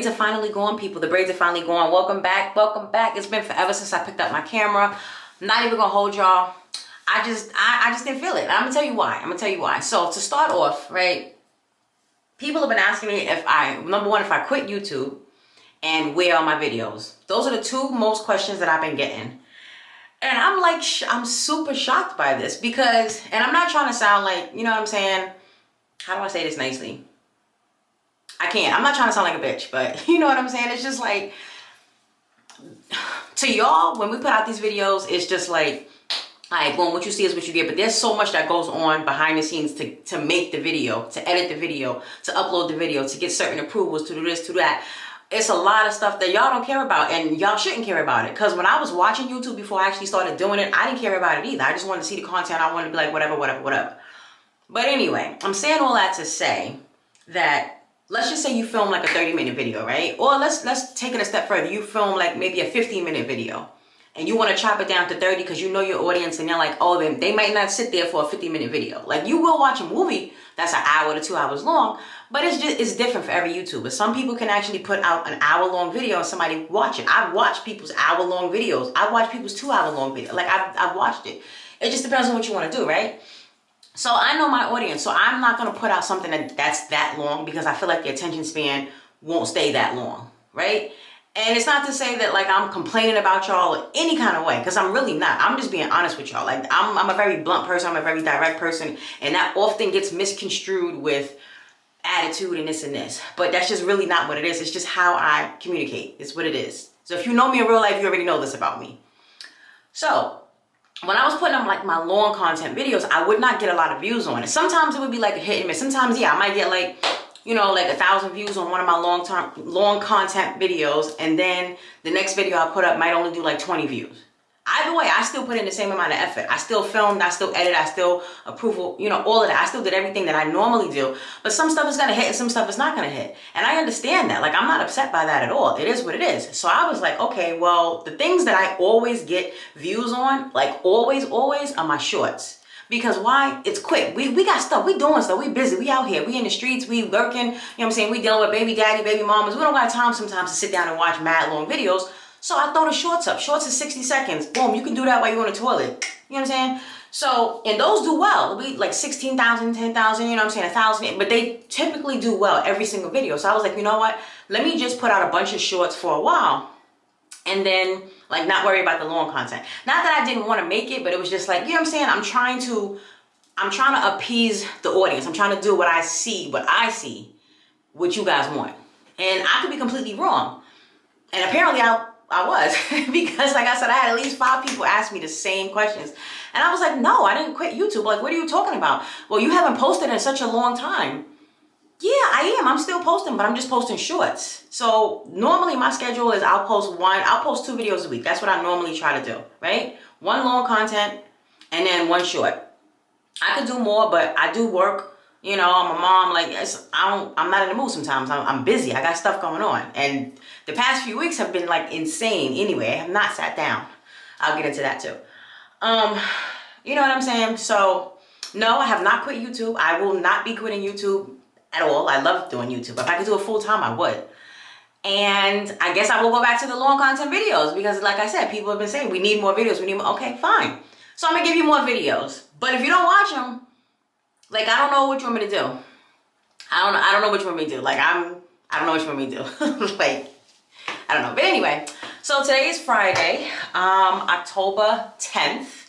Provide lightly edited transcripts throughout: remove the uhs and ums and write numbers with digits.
braids are finally gone, people. The braids are finally gone. Welcome back. Welcome back. It's been forever since I picked up my camera. I'm not even gonna hold y'all. I just didn't feel it. And I'm gonna tell you why. So to start off, right? People have been asking me if number one, if I quit YouTube and where are my videos? Those are the two most questions that I've been getting. And I'm like, I'm super shocked by this because, and I'm not trying to sound like, you know what I'm saying? How do I say this nicely? I can't. I'm not trying to sound like a bitch, but you know what I'm saying? It's just like, to y'all, when we put out these videos, it's just like, well, what you see is what you get. But there's so much that goes on behind the scenes to make the video, to edit the video, to upload the video, to get certain approvals, to do this, to that. It's a lot of stuff that y'all don't care about, and y'all shouldn't care about it. Because when I was watching YouTube before I actually started doing it, I didn't care about it either. I just wanted to see the content. I wanted to be like, whatever. But anyway, I'm saying all that to say that, let's just say you film like a 30-minute video, right? Or let's take it a step further. You film like maybe a 15-minute video and you want to chop it down to 30 because you know your audience and they're like, oh, they might not sit there for a 50-minute video. Like, you will watch a movie that's an hour to 2 hours long, but it's different for every YouTuber. Some people can actually put out an hour-long video and somebody watch it. I've watched people's hour-long videos. I've watched people's 2-hour-long videos. Like, I've watched it. It just depends on what you want to do, right? So I know my audience, so I'm not going to put out something that's that long because I feel like the attention span won't stay that long, right? And it's not to say that like I'm complaining about y'all any kind of way, because I'm really not. I'm just being honest with y'all. Like, I'm a very blunt person. I'm a very direct person, and that often gets misconstrued with attitude and this. But that's just really not what it is. It's just how I communicate. It's what it is. So if you know me in real life, you already know this about me. So when I was putting up like my long content videos, I would not get a lot of views on it. Sometimes it would be like a hit and miss. Sometimes, yeah, I might get like, you know, like 1,000 views on one of my long content videos. And then the next video I put up might only do like 20 views. Either way, I still put in the same amount of effort. I still filmed, I still edit, I still approve, you know, all of that. I still did everything that I normally do. But some stuff is going to hit and some stuff is not going to hit. And I understand that. Like, I'm not upset by that at all. It is what it is. So I was like, okay, well, the things that I always get views on, like always, are my shorts. Because why? It's quick. We got stuff. We doing stuff. We busy. We out here. We in the streets. We working. You know what I'm saying? We dealing with baby daddy, baby mamas. We don't got time sometimes to sit down and watch mad long videos. So I throw the shorts up. Shorts is 60 seconds. Boom, you can do that while you're on the toilet. You know what I'm saying? So, and those do well. We like 16,000, 10,000, you know what I'm saying, 1,000. But they typically do well every single video. So I was like, you know what? Let me just put out a bunch of shorts for a while. And then like not worry about the long content. Not that I didn't want to make it, but it was just like, you know what I'm saying? I'm trying to appease the audience. I'm trying to do what I see, what you guys want. And I could be completely wrong. And apparently I was, because like I said, I had at least 5 people ask me the same questions. And I was like, no, I didn't quit YouTube. Like, what are you talking about? Well, you haven't posted in such a long time. Yeah, I am. I'm still posting, but I'm just posting shorts. So normally my schedule is I'll post 2 videos a week. That's what I normally try to do, right? 1 long content and then 1 short. I could do more, but I do work. You know, I'm a mom. Like, I'm not in the mood sometimes. I'm busy. I got stuff going on. And the past few weeks have been like insane. Anyway, I have not sat down. I'll get into that too. You know what I'm saying? So no, I have not quit YouTube. I will not be quitting YouTube at all. I love doing YouTube. If I could do it full time, I would. And I guess I will go back to the long content videos because like I said, people have been saying we need more videos. We need more. Okay, fine. So I'm going to give you more videos. But if you don't watch them, like, I don't know what you want me to do. I don't know what you want me to do. Like, I don't know what you want me to do. Like, I don't know. But anyway, so today is Friday, October 10th.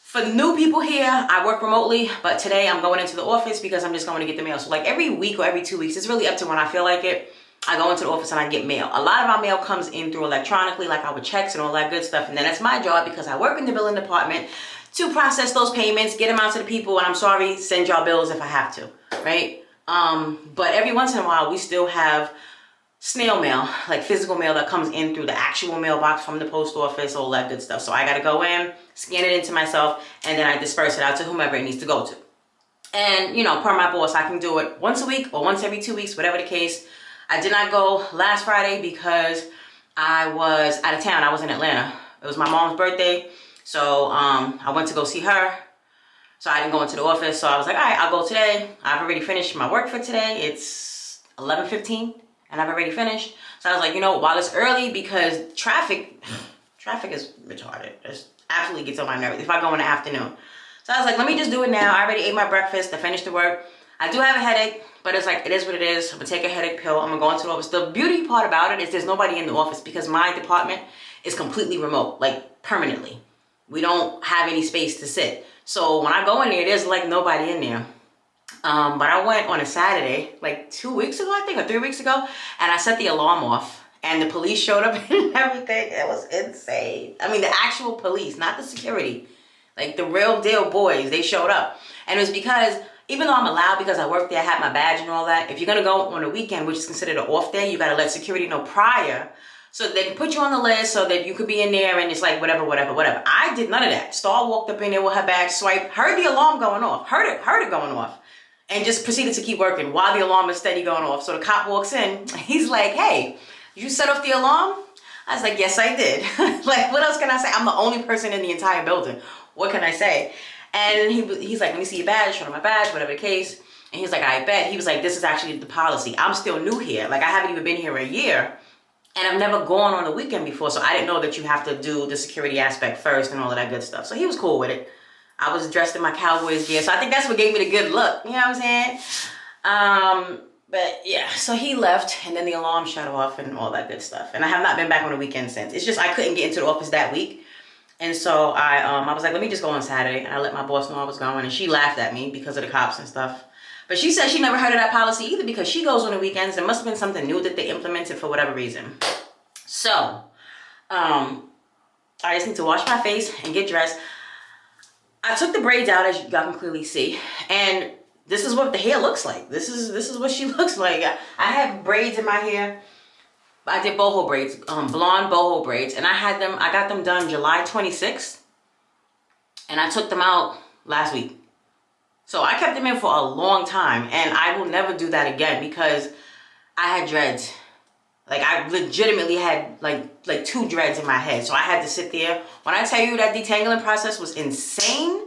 For new people here, I work remotely, but today I'm going into the office because I'm just going to get the mail. So like every week or every 2 weeks, it's really up to when I feel like it. I go into the office and I get mail. A lot of my mail comes in through electronically, like our checks and all that good stuff. And then it's my job, because I work in the billing department, to process those payments, get them out to the people, and I'm sorry, send y'all bills if I have to, right? But every once in a while, we still have snail mail, like physical mail that comes in through the actual mailbox from the post office, all that good stuff. So I gotta go in, scan it into myself, and then I disperse it out to whomever it needs to go to. And, you know, per my boss, I can do it once a week or once every 2 weeks, whatever the case. I did not go last Friday because I was out of town. I was in Atlanta. It was my mom's birthday. So I went to go see her. So I didn't go into the office. So I was like, all right, I'll go today. I've already finished my work for today. It's 11:15. and I've already finished. So I was like, you know, while it's early, because traffic is retarded. It absolutely gets on my nerves if I go in the afternoon. So I was like, let me just do it now. I already ate my breakfast. I finished the work. I do have a headache, but it's like, it is what it is. I'm gonna take a headache pill. I'm gonna go into the office. The beauty part about it is there's nobody in the office because my department is completely remote, like permanently. We don't have any space to sit. So when I go in there, there's like nobody in there. But I went on a Saturday, like 2 weeks ago, I think, or 3 weeks ago, and I set the alarm off. And the police showed up and everything. It was insane. I mean, the actual police, not the security. Like the real deal boys, they showed up. And it was because, even though I'm allowed because I work there, I have my badge and all that, if you're going to go on a weekend, which is considered an off day, you got to let security know prior so that they can put you on the list so that you could be in there and it's like whatever. I did none of that. Star walked up in there with her badge, swiped, heard the alarm going off, heard it going off, and just proceeded to keep working while the alarm is steady going off. So the cop walks in, he's like, hey, you set off the alarm? I was like, yes, I did. Like, what else can I say? I'm the only person in the entire building. What can I say? And he's like, let me see your badge, show him my badge, whatever the case. And he's like, I bet. He was like, this is actually the policy. I'm still new here. Like, I haven't even been here a year. And I've never gone on a weekend before. So I didn't know that you have to do the security aspect first and all of that good stuff. So he was cool with it. I was dressed in my Cowboys gear. So I think that's what gave me the good look. You know what I'm saying? But yeah, so he left and then the alarm shut off and all that good stuff. And I have not been back on the weekend since. It's just I couldn't get into the office that week. And so I was like, let me just go on Saturday. And I let my boss know I was going. And she laughed at me because of the cops and stuff. But she said she never heard of that policy either because she goes on the weekends. It must have been something new that they implemented for whatever reason. So I just need to wash my face and get dressed. I took the braids out, as you guys can clearly see. And this is what the hair looks like. This is what she looks like. I have braids in my hair. I did boho braids, blonde boho braids, and I got them done July 26th, and I took them out last week. So I kept them in for a long time, and I will never do that again because I had dreads. Like, I legitimately had like 2 dreads in my head, so I had to sit there. When I tell you that detangling process was insane,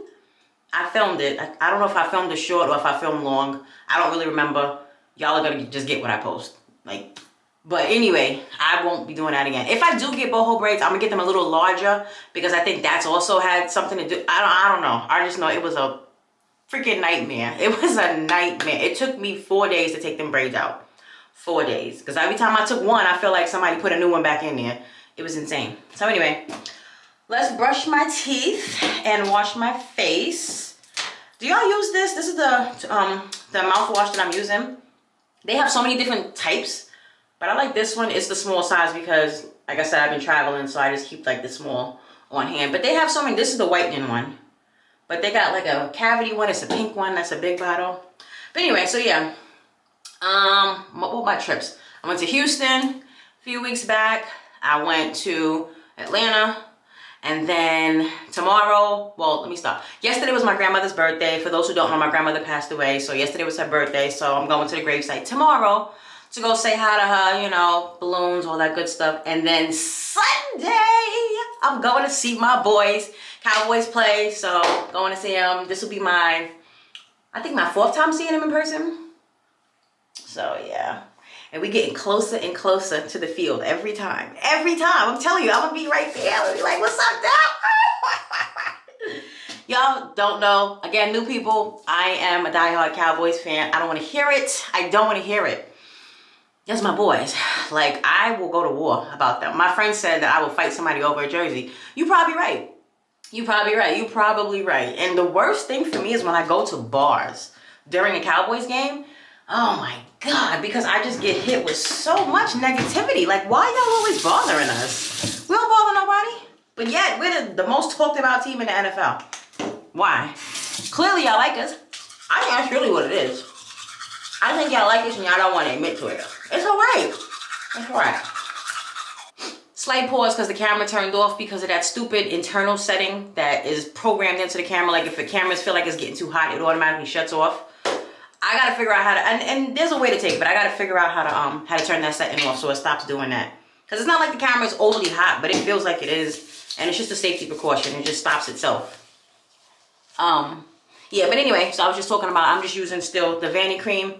I filmed it. I don't know if I filmed it short or if I filmed long. I don't really remember. Y'all are gonna just get what I post. Like, but anyway, I won't be doing that again. If I do get boho braids, I'm gonna get them a little larger because I think that's also had something to do. I don't know. I just know it was a freaking nightmare. It was a nightmare. It took me 4 days to take them braids out. 4 days. Because every time I took one, I feel like somebody put a new one back in there. It was insane. So anyway, let's brush my teeth and wash my face. Do y'all use this? This is the mouthwash that I'm using. They have so many different types, but I like this one. It's the small size because, like I said, I've been traveling, so I just keep like the small on hand. But they have so many. This is the whitening one, but they got like a cavity one. It's a pink one. That's a big bottle. But anyway, so yeah. What were my trips? I went to Houston a few weeks back. I went to Atlanta. And then tomorrow, well, let me stop. Yesterday was my grandmother's birthday. For those who don't know, my grandmother passed away. So yesterday was her birthday. So I'm going to the gravesite tomorrow to go say hi to her, you know, balloons, all that good stuff. And then Sunday, I'm going to see my boys. Cowboys play. So going to see them. This will be I think my 4th time seeing them in person. So yeah. And we're getting closer and closer to the field every time. Every time. I'm telling you, I'm going to be right there. I'm going to be like, what's up, Dad? Y'all don't know. Again, new people, I am a diehard Cowboys fan. I don't want to hear it. I don't want to hear it. That's my boys. Like, I will go to war about them. My friend said that I will fight somebody over a jersey. You're probably right. You're probably right. You're probably right. And the worst thing for me is when I go to bars during a Cowboys game. Oh my God, because I just get hit with so much negativity. Like, why y'all always bothering us? We don't bother nobody. But yet, we're the most talked about team in the NFL. Why? Clearly, y'all like us. I think that's really what it is. I think y'all like us and y'all don't want to admit to it. It's all right. It's all right. Slight pause because the camera turned off because of that stupid internal setting that is programmed into the camera. Like, if the cameras feel like it's getting too hot, it automatically shuts off. I gotta figure out how to, and there's a way to take it, but I gotta figure out how to turn that setting off so it stops doing that. Because it's not like the camera is overly hot, but it feels like it is, and it's just a safety precaution. It just stops itself. Yeah, but anyway, so I was just talking about, I'm just using still the Vanny cream.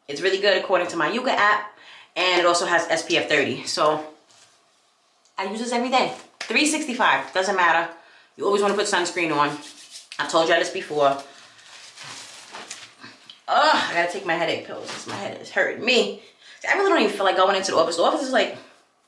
It's really good according to my Yuka app, and it also has SPF 30. So I use this every day. 365, doesn't matter. You always want to put sunscreen on. I've told y'all this before. Oh, I gotta take my headache pills because my head is hurting me. I really don't even feel like going into the office. The office is like,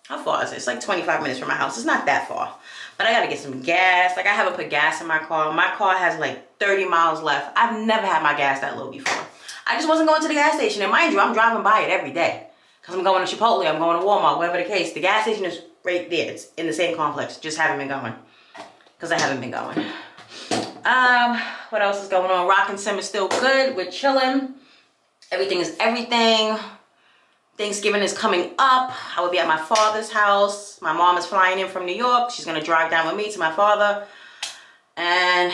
how far is it? It's like 25 minutes from my house. It's not that far. But I gotta get some gas. Like, I haven't put gas in my car. My car has like 30 miles left. I've never had my gas that low before. I just wasn't going to the gas station. And mind you, I'm driving by it every day. Because I'm going to Chipotle, I'm going to Walmart, whatever the case. The gas station is right there. It's in the same complex. Just haven't been going. Because I haven't been going. What else is going on? Rock and Sim is still good. We're chilling. Everything is everything. Thanksgiving is coming up. I will be at my father's house. My mom is flying in from New York. She's going to drive down with me to my father. And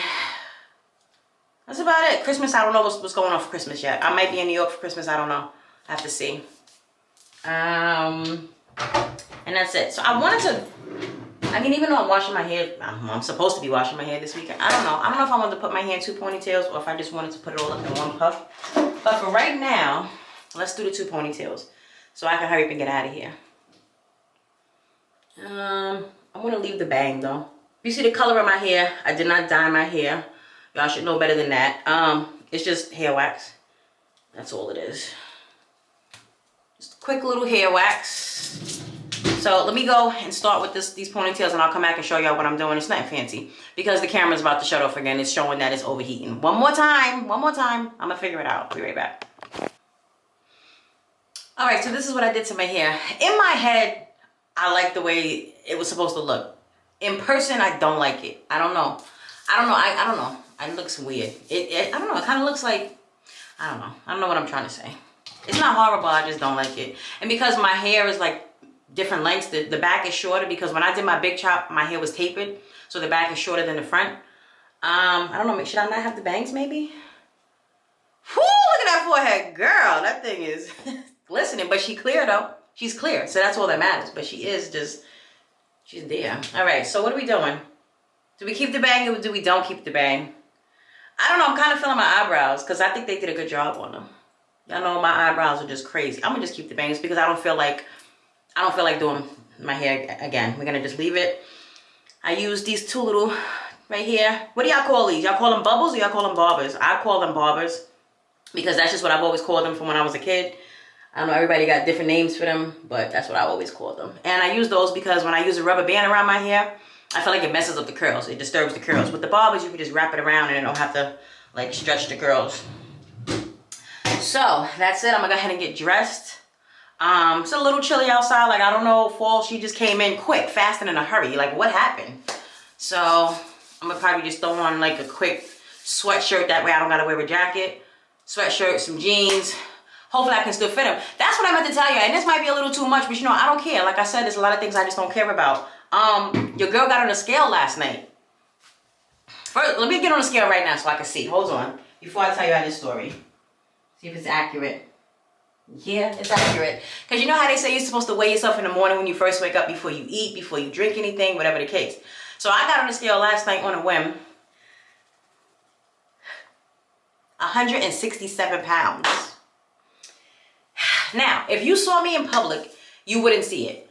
that's about it. Christmas, I don't know what's going on for Christmas yet. I might be in New York for Christmas. I don't know. I have to see. And that's it. So I wanted to, I mean, even though I'm washing my hair, I'm supposed to be washing my hair this weekend. I don't know. I don't know if I wanted to put my hair in 2 ponytails or if I just wanted to put it all up in one puff. But for right now, let's do the 2 ponytails so I can hurry up and get out of here. I'm going to leave the bang though. You see the color of my hair? I did not dye my hair. Y'all should know better than that. It's just hair wax. That's all it is. Just a quick little hair wax. So let me go and start with these ponytails, and I'll come back and show y'all what I'm doing. It's nothing fancy because the camera's about to shut off again. It's showing that it's overheating. One more time. I'm gonna figure it out. I'll be right back. All right, so this is what I did to my hair. In my head, I like the way it was supposed to look. In person, I don't like it. I don't know. I don't know. It looks weird. I don't know. It kind of looks like, I don't know. I don't know what I'm trying to say. It's not horrible. I just don't like it. And because my hair is like different lengths, the back is shorter because when I did my big chop, my hair was tapered. So the back is shorter than the front. I don't know. Should I not have the bangs maybe? Whoo, look at that forehead. Girl, that thing is glistening. But she's clear though. She's clear. So that's all that matters. But she is just, she's there. All right. So what are we doing? Do we keep the bang or do we don't keep the bang? I don't know. I'm kind of feeling my eyebrows because I think they did a good job on them. Y'all know my eyebrows are just crazy. I'm gonna just keep the bangs because I don't feel like doing my hair again. We're gonna just leave it. I use these 2 little right here. What do y'all call these? Y'all call them bubbles or y'all call them barbers? I call them barbers because that's just what I've always called them from when I was a kid. I don't know, everybody got different names for them, but that's what I always called them. And I use those because when I use a rubber band around my hair, I feel like it messes up the curls. It disturbs the curls. With the barbers, you can just wrap it around and it don't have to like stretch the curls. So that's it. I'm gonna go ahead and get dressed. It's a little chilly outside. Like, I don't know, fall, she just came in quick, fast and in a hurry. Like, what happened? So I'm gonna probably just throw on like a quick sweatshirt. That way I don't gotta wear a jacket. Sweatshirt, some jeans. Hopefully I can still fit them. That's what I meant to tell you. And this might be a little too much, but you know, I don't care. Like I said, there's a lot of things I just don't care about. Your girl got on the scale last night. First, let me get on the scale right now so I can see. Hold on. Before I tell you this story. See if it's accurate. Yeah, it's accurate. Because you know how they say you're supposed to weigh yourself in the morning when you first wake up before you eat, before you drink anything, whatever the case. So I got on the scale last night on a whim. 167 pounds. Now, if you saw me in public, you wouldn't see it.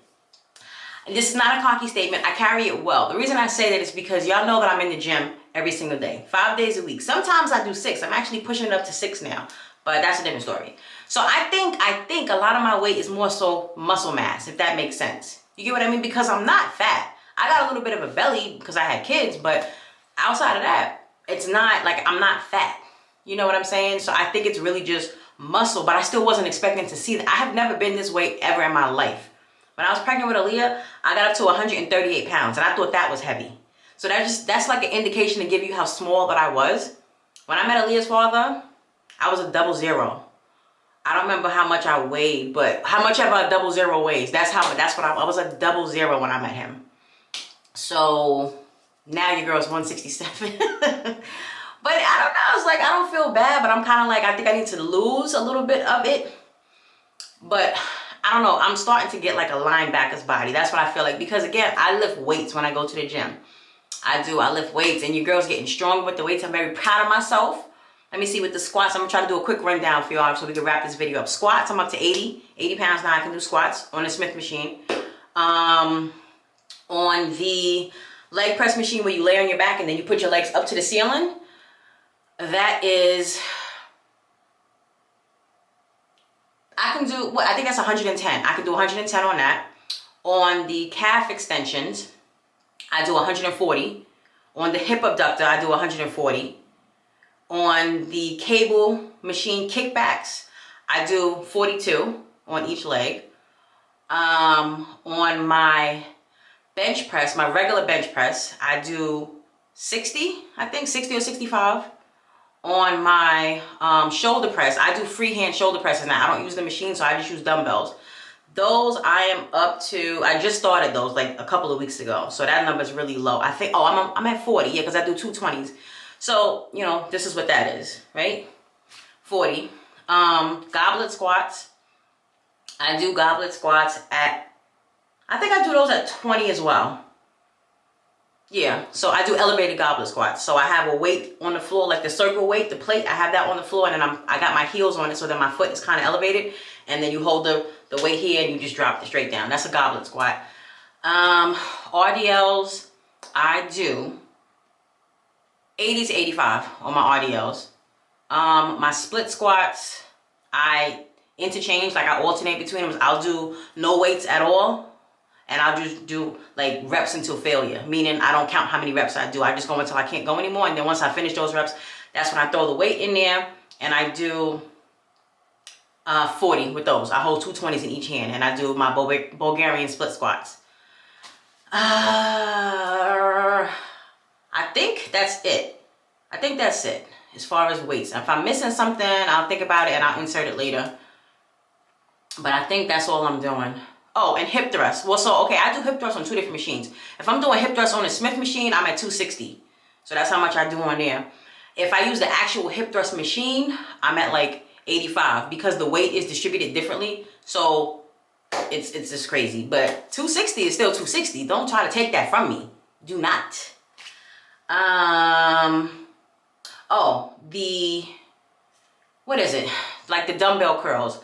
And this is not a cocky statement. I carry it well. The reason I say that is because y'all know that I'm in the gym every single day, 5 days a week. Sometimes I do 6. I'm actually pushing it up to 6 now, but that's a different story. So I think a lot of my weight is more so muscle mass, if that makes sense. You get what I mean? Because I'm not fat. I got a little bit of a belly because I had kids, but outside of that, it's not like I'm not fat. You know what I'm saying? So I think it's really just muscle, but I still wasn't expecting to see that. I have never been this weight ever in my life. When I was pregnant with Aaliyah, I got up to 138 pounds, and I thought that was heavy. So that's like an indication to give you how small that I was. When I met Aaliyah's father, I was a 00. I don't remember how much I weighed, but how much ever a 00 weighs. That's what I was a 00 when I met him. So now your girl's 167. But I don't know. It's like I don't feel bad, but I'm kind of like I think I need to lose a little bit of it. But I don't know. I'm starting to get like a linebacker's body. That's what I feel like. Because again, I lift weights when I go to the gym. I do. I lift weights. And your girl's getting strong with the weights. I'm very proud of myself. Let me see with the squats. I'm gonna try to do a quick rundown for y'all so we can wrap this video up. Squats, I'm up to 80 pounds now. I can do squats on the Smith machine. On the leg press machine where you lay on your back and then you put your legs up to the ceiling, that is, I can do, I think that's 110. I can do 110 on that. On the calf extensions, I do 140. On the hip abductor, I do 140. On the cable machine kickbacks, I do 42 on each leg. On my bench press, my regular bench press, I do 60, I think 60 or 65. On my shoulder press, I do freehand shoulder presses now. I don't use the machine, so I just use dumbbells. Those I am up to, I just started those like a couple of weeks ago. So that number is really low. I think, oh, I'm at 40, yeah, because I do 220s. So, you know, this is what that is, right? 40. Goblet squats. I do goblet squats at, I think I do those at 20 as well. Yeah, so I do elevated goblet squats. So I have a weight on the floor, like the circle weight, the plate, I have that on the floor, and then I got my heels on it so that my foot is kind of elevated. And then you hold the weight here and you just drop it straight down. That's a goblet squat. RDLs, I do 80 to 85 on my RDLs. My split squats, I interchange, like I alternate between them. I'll do no weights at all, and I'll just do like reps until failure, meaning I don't count how many reps I do. I just go until I can't go anymore, and then once I finish those reps, that's when I throw the weight in there, and I do 40 with those. I hold 220s in each hand, and I do my Bulgarian split squats. I think that's it. I think that's it as far as weights. If I'm missing something, I'll think about it and I'll insert it later. But I think that's all I'm doing. Oh, and hip thrust. Well, so, okay, I do hip thrust on 2 different machines. If I'm doing hip thrust on the Smith machine, I'm at 260. So that's how much I do on there. If I use the actual hip thrust machine, I'm at like 85 because the weight is distributed differently. So it's just crazy. But 260 is still 260. Don't try to take that from me. Do not. Oh, what is it? Like the dumbbell curls.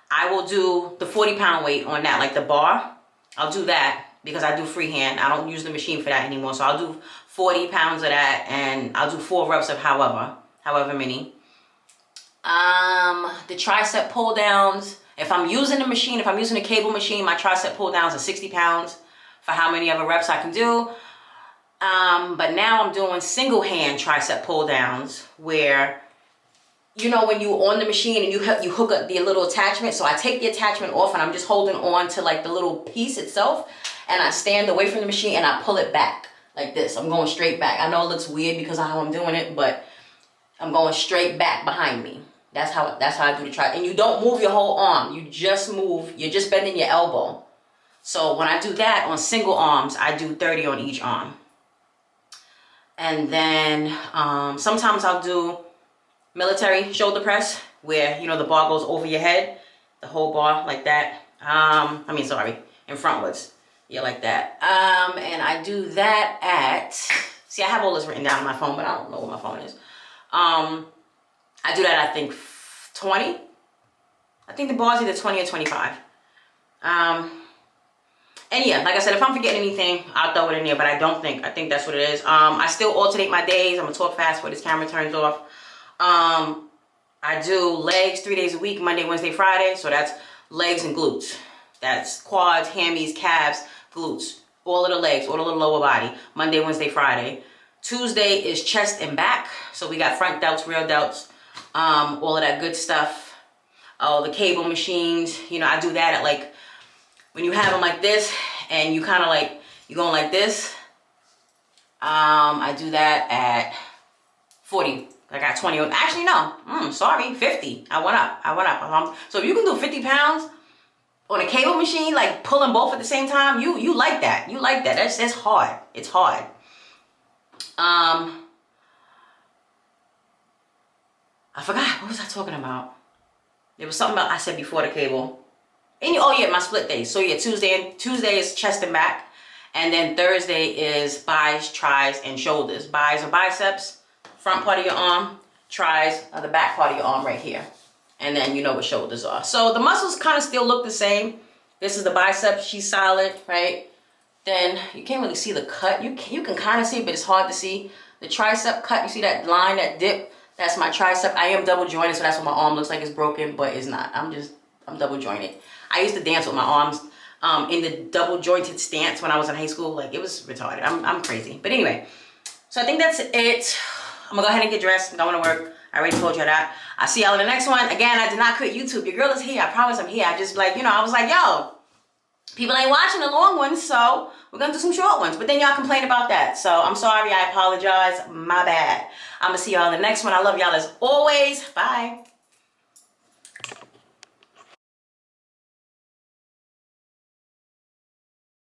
I will do the 40-pound weight on that, like the bar. I'll do that because I do freehand. I don't use the machine for that anymore. So I'll do 40 pounds of that, and I'll do 4 reps of however many. The tricep pull downs. If I'm using the machine, if I'm using a cable machine, my tricep pull downs are 60 pounds for how many other reps I can do. But now I'm doing single hand tricep pull downs where, you know, when you're on the machine and you hook up the little attachment. So I take the attachment off and I'm just holding on to like the little piece itself, and I stand away from the machine and I pull it back like this. I'm going straight back. I know it looks weird because of how I'm doing it, but I'm going straight back behind me. That's how I do the tricep. And you don't move your whole arm. You just move. You're just bending your elbow. So when I do that on single arms, I do 30 on each arm. And then sometimes I'll do military shoulder press where, you know, the bar goes over your head, the whole bar like that. In frontwards. Yeah, like that. And I do that at, see, I have all this written down on my phone, but I don't know what my phone is. I do that, I think, 20. I think the bar's either 20 or 25. And yeah, like I said, if I'm forgetting anything, I'll throw it in there, but I think that's what it is. I still alternate my days. I'm gonna talk fast before this camera turns off. I do legs 3 days a week, Monday, Wednesday, Friday. So that's legs and glutes. That's quads, hammies, calves, glutes. All of the legs, all of the lower body, Monday, Wednesday, Friday. Tuesday is chest and back. So we got front delts, rear delts, all of that good stuff. Oh, the cable machines, you know, I do that at like, when you have them like this and you kind of like, you're going like this. I do that at 40. I got 20. Actually, no. 50. I went up. So if you can do 50 pounds on a cable machine, like pulling both at the same time, you like that. You like that. That's hard. It's hard. I forgot. What was I talking about? There was something about I said before the cable. Oh yeah, my split days. So yeah, Tuesday is chest and back. And then Thursday is buys, tries, and shoulders. Buys are biceps, front part of your arm. tries, the back part of your arm right here. And then you know what shoulders are. So the muscles kind of still look the same. This is the bicep, she's solid, right? Then you can't really see the cut. You can kind of see it, but it's hard to see. The tricep cut, you see that line, that dip? That's my tricep. I am double jointed, so that's what my arm looks like it's broken, but it's not. I'm double jointed. I used to dance with my arms in the double jointed stance when I was in high school. Like, it was retarded. I'm crazy. But anyway, so I think that's it. I'm gonna go ahead and get dressed. I'm going to work. I already told you that. I'll see y'all in the next one. Again, I did not quit YouTube. Your girl is here. I promise I'm here. I just like, I was like, yo, people ain't watching the long ones, so we're gonna do some short ones. But then y'all complain about that. So I'm sorry, I apologize. My bad. I'm gonna see y'all in the next one. I love y'all as always. Bye.